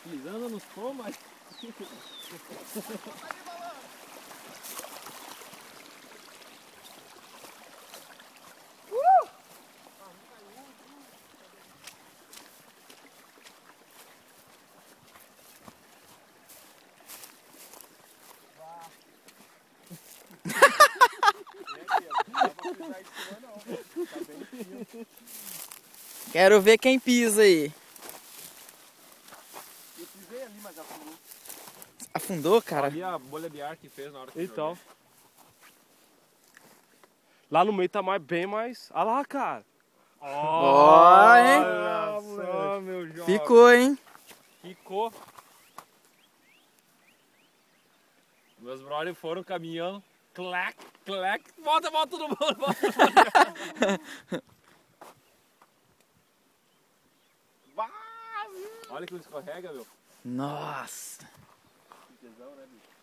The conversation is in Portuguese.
deslizando nos pão, mas... Quero ver quem pisa aí. Eu pisei ali, mas afundou. Afundou, cara? Ali a bolha de ar que fez na hora que Então. joguei. Lá no meio tá bem mais... Olha lá, cara. Ó, hein? Olha só, meu jovem. Ficou, hein? Ficou. Meus brothers foram caminhando. Clac, clac. Volta todo mundo. Volta todo mundo. Olha que escorrega, meu. Nossa. Que tesão, né, bicho?